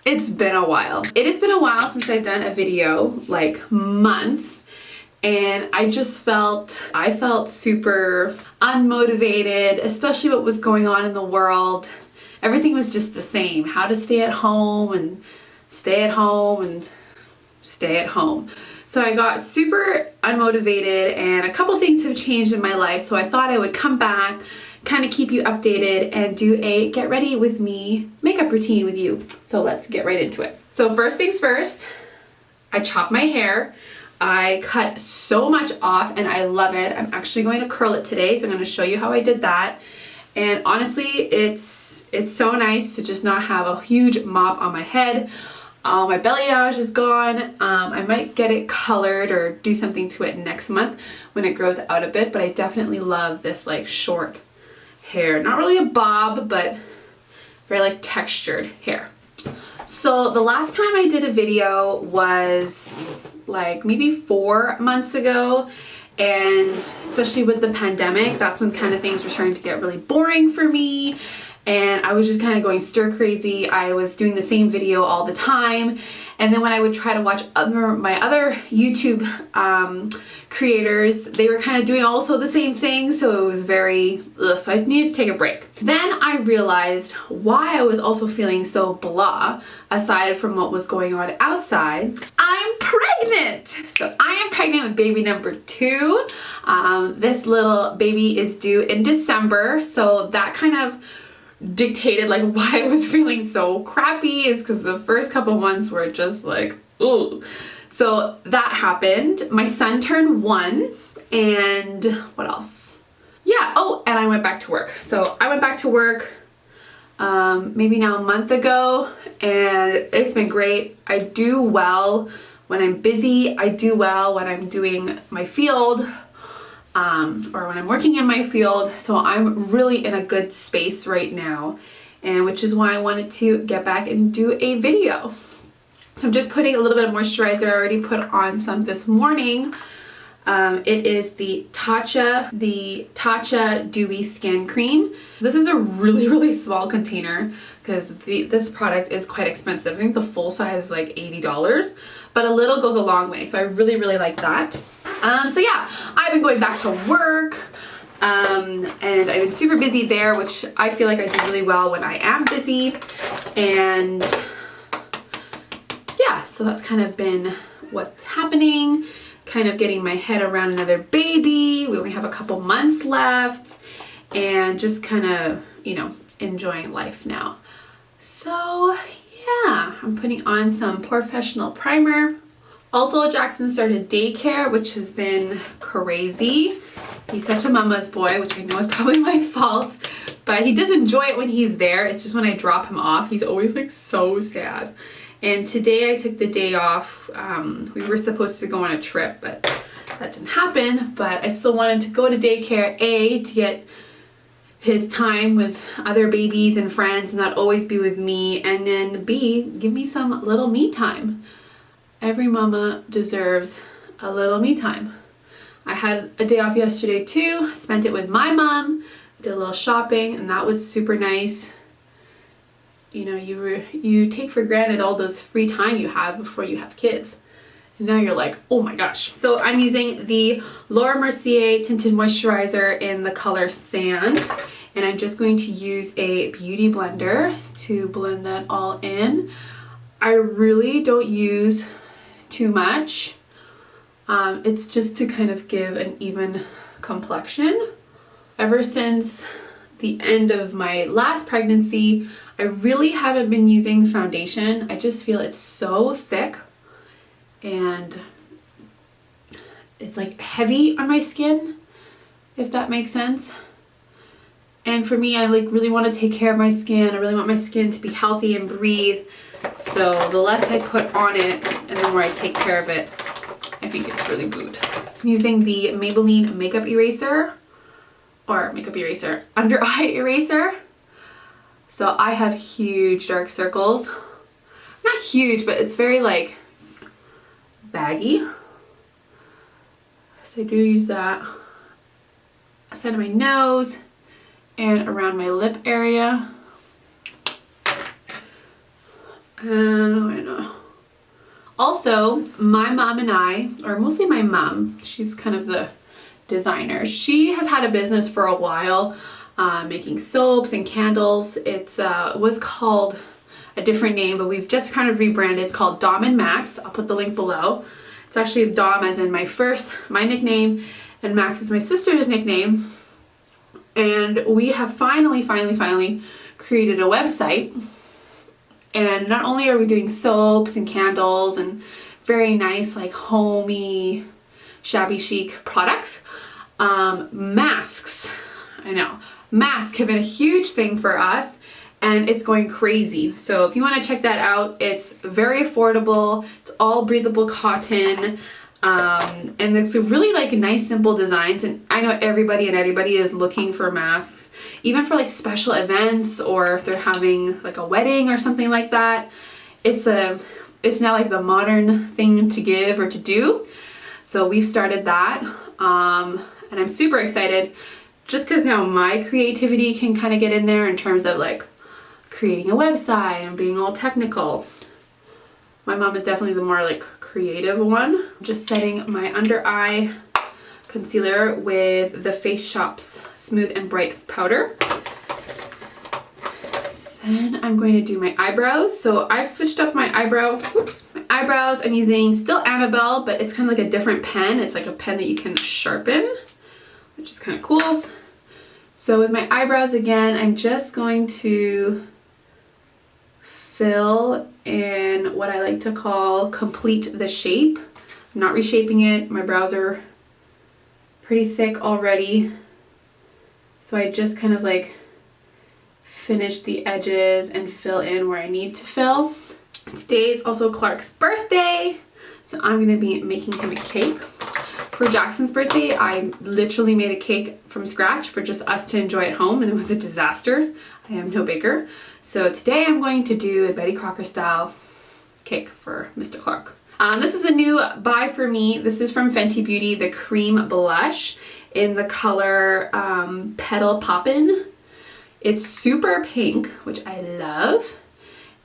It's been a while. It has been a while since I've done a video, like months, and I felt super unmotivated, especially what was going on in the world. Everything was just the same. How to stay at home and stay at home and stay at home. So I got super unmotivated, and a couple things have changed in my life, so I thought I would come back, kind of keep you updated, and do a get ready with me makeup routine with you. So let's get right into it. So first things first, I chopped my hair. I cut so much off and I love it. I'm actually going to curl it today, so I'm going to show you how I did that. And honestly, it's so nice to just not have a huge mop on my head. My balayage is gone. I might get it colored or do something to it next month when it grows out a bit, but I definitely love this like short hair. Not really a bob, but very like textured hair. So the last time I did a video was like maybe 4 months ago, and especially with the pandemic, that's when kind of things were starting to get really boring for me, and I was just kind of going stir crazy. I was doing the same video all the time, and then when I would try to watch my other YouTube creators, they were kind of doing also the same thing, so it was very so I needed to take a break. Then I realized why I was also feeling so blah, aside from what was going on outside. I'm pregnant! So I am pregnant with baby number 2. This little baby is due in December, so that kind of dictated like why I was feeling so crappy, is because the first couple months were just like, ooh. So that happened. My son turned 1, and what else? Yeah, oh, and I went back to work. So I went back to work maybe now a month ago, and it's been great. I do well when I'm busy. I do well when I'm doing my field, or when I'm working in my field. So I'm really in a good space right now, and which is why I wanted to get back and do a video. So I'm just putting a little bit of moisturizer. I already put on some this morning. It is the Tatcha Dewy Skin Cream. This is a really small container because this product is quite expensive. I think the full size is like $80, but a little goes a long way. So I really like that. So yeah, I've been going back to work, and I've been super busy there, which I feel like I do really well when I am busy. And yeah, so that's kind of been what's happening. Kind of getting my head around another baby. We only have a couple months left, and just kind of, you know, enjoying life now. So yeah, I'm putting on some Professional primer. Also, Jackson started daycare, which has been crazy. He's such a mama's boy, which I know is probably my fault, but he does enjoy it when he's there. It's just when I drop him off, he's always like so sad. And today I took the day off. We were supposed to go on a trip, but that didn't happen. But I still wanted to go to daycare, A, to get his time with other babies and friends and not always be with me, and then B, give me some little me time. Every mama deserves a little me time. I had a day off yesterday too, spent it with my mom, did a little shopping, and that was super nice. You know, you take for granted all those free time you have before you have kids. And now you're like, oh my gosh. So I'm using the Laura Mercier Tinted Moisturizer in the color Sand. And I'm just going to use a beauty blender to blend that all in. I really don't use too much. It's just to kind of give an even complexion. Ever since the end of my last pregnancy, I really haven't been using foundation. I just feel it's so thick and it's like heavy on my skin, if that makes sense. And for me, I like really want to take care of my skin. I really want my skin to be healthy and breathe. So the less I put on it and the more I take care of it, I think it's really good. I'm using the Maybelline makeup eraser, or makeup eraser, under eye eraser. So I have huge dark circles. Not huge, but it's very like baggy. So I do use that side of my nose and around my lip area. And also, my mom and I, or mostly my mom, she's kind of the designer. She has had a business for a while, making soaps and candles. It was called a different name, but we've just kind of rebranded. It's called Dom and Max. I'll put the link below. It's actually Dom as in my nickname, and Max is my sister's nickname. And we have finally created a website. And not only are we doing soaps and candles and very nice, like homey, shabby chic products, masks. I know. Masks have been a huge thing for us, and it's going crazy. So if you want to check that out, it's very affordable. It's all breathable cotton. And it's really like nice, simple designs. And I know everybody is looking for masks, even for like special events, or if they're having like a wedding or something like that. It's now like the modern thing to give or to do. So we've started that. And I'm super excited just because now my creativity can kind of get in there in terms of like creating a website and being all technical. My mom is definitely the more like creative one. I'm just setting my under eye concealer with the Face Shop's Smooth and Bright powder. Then I'm going to do my eyebrows. So I've switched up my eyebrows. I'm using still Annabelle, but it's kind of like a different pen. It's like a pen that you can sharpen, which is kind of cool. So with my eyebrows again, I'm just going to fill in what I like to call complete the shape. I'm not reshaping it. My brows are pretty thick already. So I just kind of like finish the edges and fill in where I need to fill. Today is also Clark's birthday, so I'm gonna be making him a cake. For Jackson's birthday, I literally made a cake from scratch for just us to enjoy at home, and it was a disaster. I am no baker. So today I'm going to do a Betty Crocker style cake for Mr. Clark. This is a new buy for me. This is from Fenty Beauty, the cream blush in the color Petal Poppin'. It's super pink, which I love.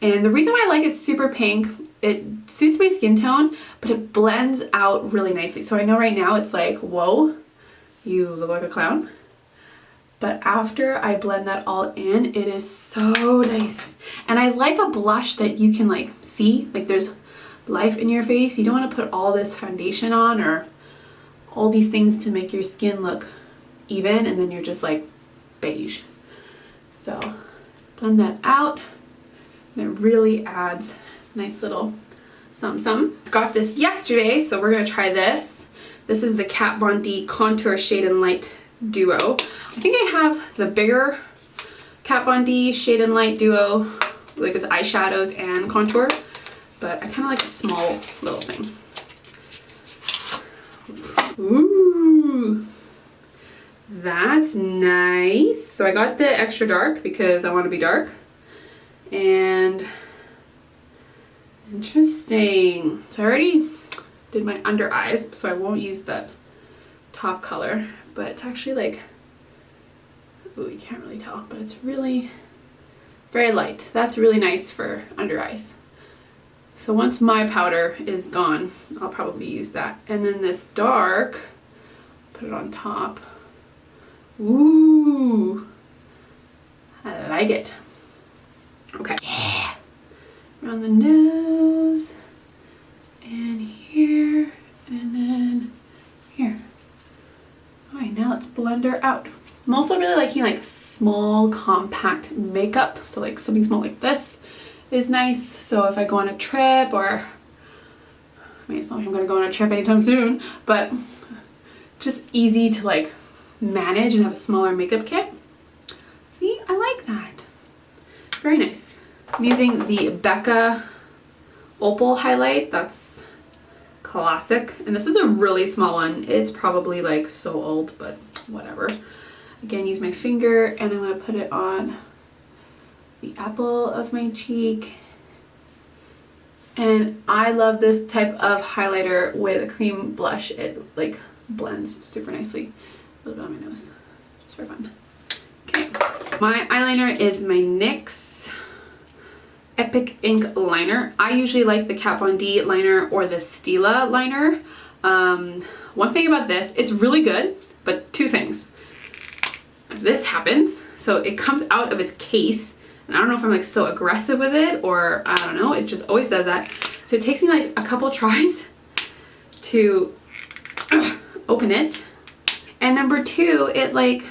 And the reason why I like it super pink, it suits my skin tone, but it blends out really nicely. So I know right now it's like, whoa, you look like a clown. But after I blend that all in, it is so nice. And I like a blush that you can like see, like there's life in your face. You don't want to put all this foundation on or all these things to make your skin look even, and then you're just like beige. So blend that out, and it really adds a nice little something. Got this yesterday, so we're gonna try this. This is the Kat Von D Contour Shade and Light Duo. I think I have the bigger Kat Von D Shade and Light Duo, like it's eyeshadows and contour, but I kind of like a small little thing. Ooh, that's nice. So I got the extra dark because I want to be dark. And interesting. So I already did my under eyes, so I won't use that top color, but it's actually like, ooh, you can't really tell, but it's really very light. That's really nice for under eyes. So once my powder is gone, I'll probably use that. And then this dark, put it on top. Ooh, I like it. Okay, around the nose, and here, and then here. All right, now let's blend her out. I'm also really liking like small, compact makeup. So like something small like this is nice. So if I go on a trip, or I mean, it's not like I'm gonna go on a trip anytime soon, but just easy to like manage and have a smaller makeup kit. See, I like that. Very nice. I'm using the Becca Opal highlight. That's classic. And this is a really small one. It's probably like so old, but whatever. Again, use my finger, and I'm gonna put it on the apple of my cheek. And I love this type of highlighter with a cream blush. It like blends super nicely. A little bit on my nose, just for fun. Okay, my eyeliner is my NYX Epic Ink liner. I usually like the Kat Von D liner or the Stila liner. One thing about this, it's really good, but two things. If this happens, so it comes out of its case, and I don't know if I'm like so aggressive with it or I don't know, it just always does that. So it takes me like a couple tries to open it. And number two, it like,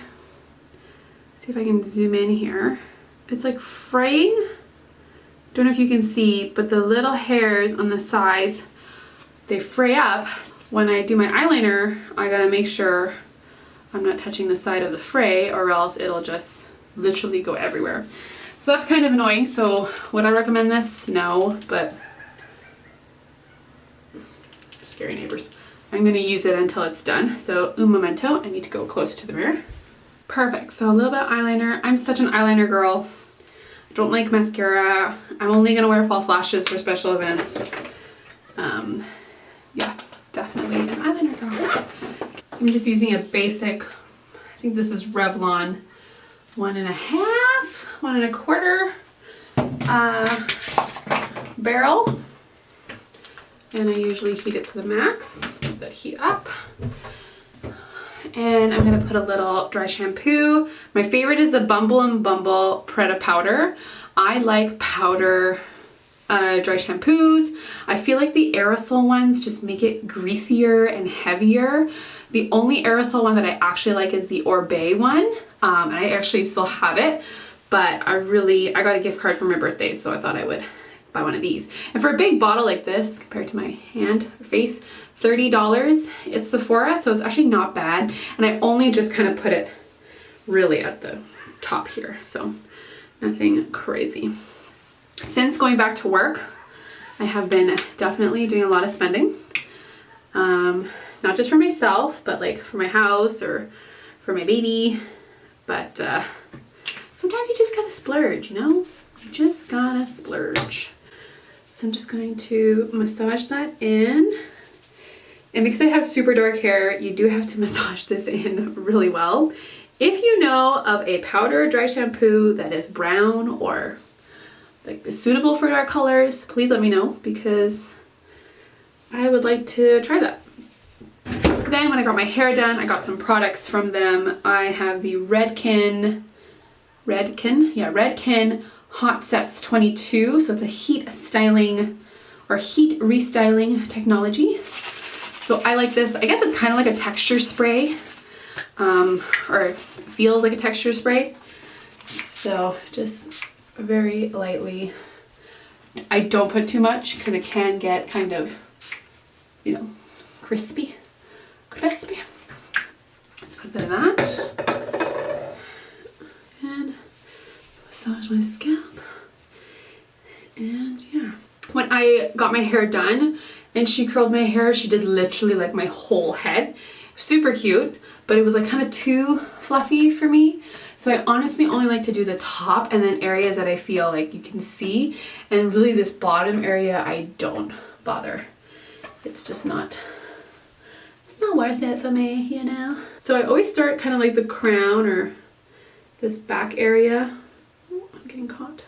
see if I can zoom in here. It's like fraying. Don't know if you can see, but the little hairs on the sides, they fray up. When I do my eyeliner, I gotta make sure I'm not touching the side of the fray or else it'll just literally go everywhere. So that's kind of annoying. So would I recommend this? No, but scary neighbors. I'm gonna use it until it's done. So un momento, I need to go closer to the mirror. Perfect, so a little bit of eyeliner. I'm such an eyeliner girl. I don't like mascara. I'm only gonna wear false lashes for special events. Yeah, definitely an eyeliner girl. So I'm just using a basic, I think this is Revlon 1.5, 1.25 barrel. And I usually heat it to the max, let that heat up. And I'm gonna put a little dry shampoo. My favorite is the Bumble & Bumble Preta powder. I like powder dry shampoos. I feel like the aerosol ones just make it greasier and heavier. The only aerosol one that I actually like is the Orbe one. And I actually still have it, but I got a gift card for my birthday, so I thought I would buy one of these. And for a big bottle like this, compared to my hand or face, $30. It's Sephora, so it's actually not bad. And I only just kind of put it really at the top here, so nothing crazy. Since going back to work, I have been definitely doing a lot of spending. Not just for myself, but like for my house or for my baby. But sometimes you just gotta splurge, you know? You just gotta splurge. So I'm just going to massage that in. And because I have super dark hair, you do have to massage this in really well. If you know of a powder dry shampoo that is brown or like suitable for dark colors, please let me know because I would like to try that. Then when I got my hair done, I got some products from them. I have the Redken Hot Sets 22. So it's a heat styling or heat restyling technology. So I like this. I guess it's kind of like a texture spray, or it feels like a texture spray. So just very lightly. I don't put too much because it can get kind of, you know, crispy. Let's put a bit of that. And massage my scalp. And yeah. When I got my hair done and she curled my hair, she did literally like my whole head. Super cute, but it was like kind of too fluffy for me. So I honestly only like to do the top and then areas that I feel like you can see. And really this bottom area, I don't bother. It's just not, it's not worth it for me, you know? So I always start kind of like the crown or this back area. Oh, I'm getting caught.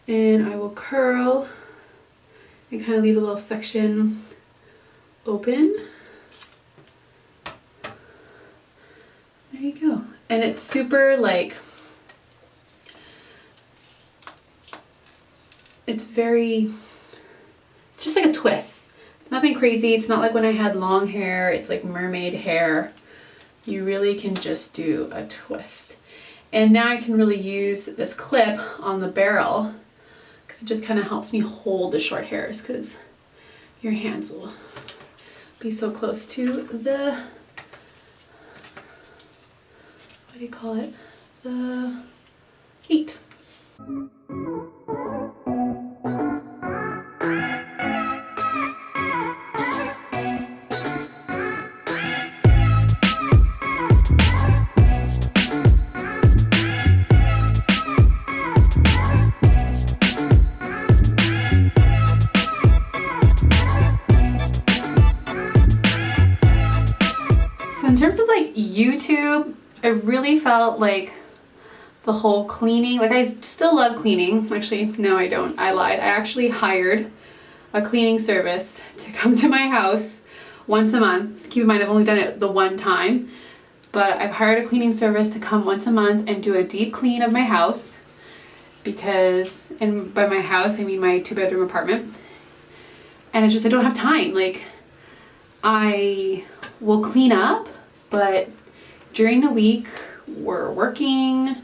And I will curl and kind of leave a little section open. There you go. And it's super like, it's just like a twist. Nothing crazy. It's not like when I had long hair, it's like mermaid hair. You really can just do a twist. And now I can really use this clip on the barrel because it just kind of helps me hold the short hairs because your hands will be so close to the, what do you call it? The heat. So in terms of like YouTube, I really felt like the whole cleaning. Like, I still love cleaning. Actually, no, I don't. I lied. I actually hired a cleaning service to come to my house once a month. Keep in mind, I've only done it the one time, but I've hired a cleaning service to come once a month and do a deep clean of my house because, and by my house, I mean my 2-bedroom apartment. And it's just, I don't have time. Like, I will clean up, but during the week, we're working,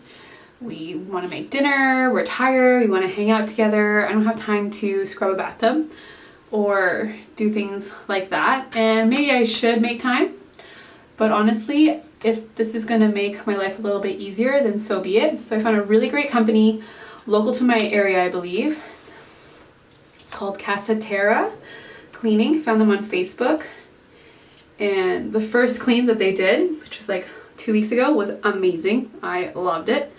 we want to make dinner, we're tired, we want to hang out together. I don't have time to scrub a bathtub or do things like that. And maybe I should make time, but honestly, if this is going to make my life a little bit easier, then so be it. So I found a really great company local to my area, I believe. It's called Casa Terra Cleaning. Found them on Facebook. And the first clean that they did, which was like 2 weeks ago, was amazing. I loved it.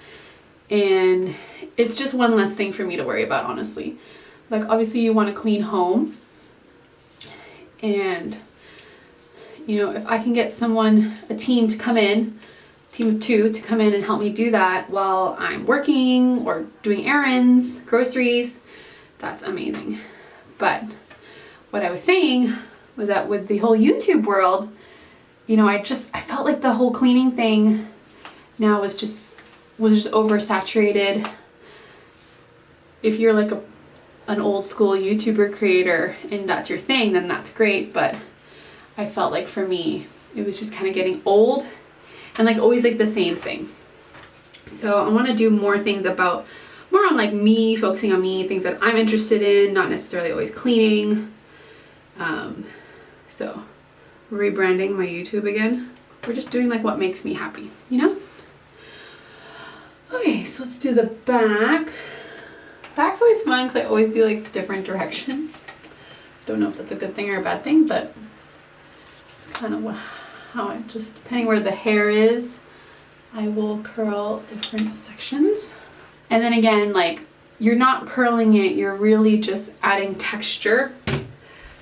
And it's just one less thing for me to worry about, honestly. Like, obviously you want to clean home. And, you know, if I can get someone, a team to come in, team of 2 to come in and help me do that while I'm working or doing errands, groceries, that's amazing. But what I was saying was that with the whole YouTube world, you know, I felt like the whole cleaning thing now was just oversaturated. If you're like an old school YouTuber creator and that's your thing, then that's great. But I felt like for me, it was just kind of getting old and like always like the same thing. So I want to do more things about, more on like me, focusing on me, things that I'm interested in, not necessarily always cleaning. So rebranding my YouTube again. We're just doing like what makes me happy, you know? Okay, so let's do the back. Back's always fun because I always do like different directions. Don't know if that's a good thing or a bad thing, but it's kind of how I just, depending where the hair is, I will curl different sections. And then again, like, you're not curling it, you're really just adding texture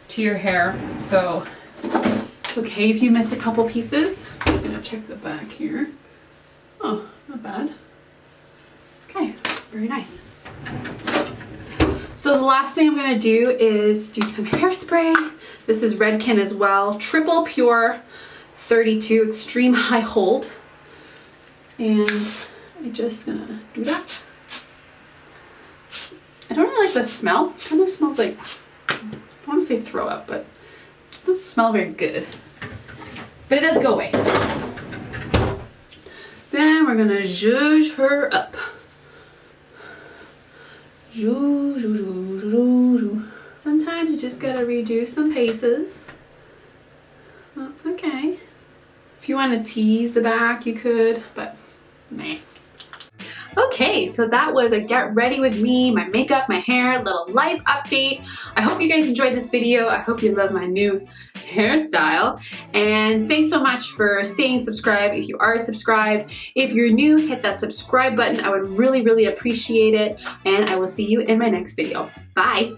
to your hair. So it's okay if you miss a couple pieces. I'm just gonna check the back here. Oh, not bad. Okay, very nice. So the last thing I'm gonna do is do some hairspray. This is Redken as well. Triple Pure 32 Extreme High Hold. And I'm just gonna do that. I don't really like the smell. It kind of smells like, I want to say throw up, but it just doesn't smell very good. But it does go away. Then we're gonna zhuzh her up. Zhuzh, zhuzh, zhuzh, zhuzh, zhuzh. Sometimes you just gotta redo some paces. That's okay. If you want to tease the back, you could, but meh. Okay, so that was a get ready with me, my makeup, my hair, little life update. I hope you guys enjoyed this video. I hope you love my new hairstyle. And thanks so much for staying subscribed if you are subscribed. If you're new, hit that subscribe button. I would really, really appreciate it. And I will see you in my next video. Bye.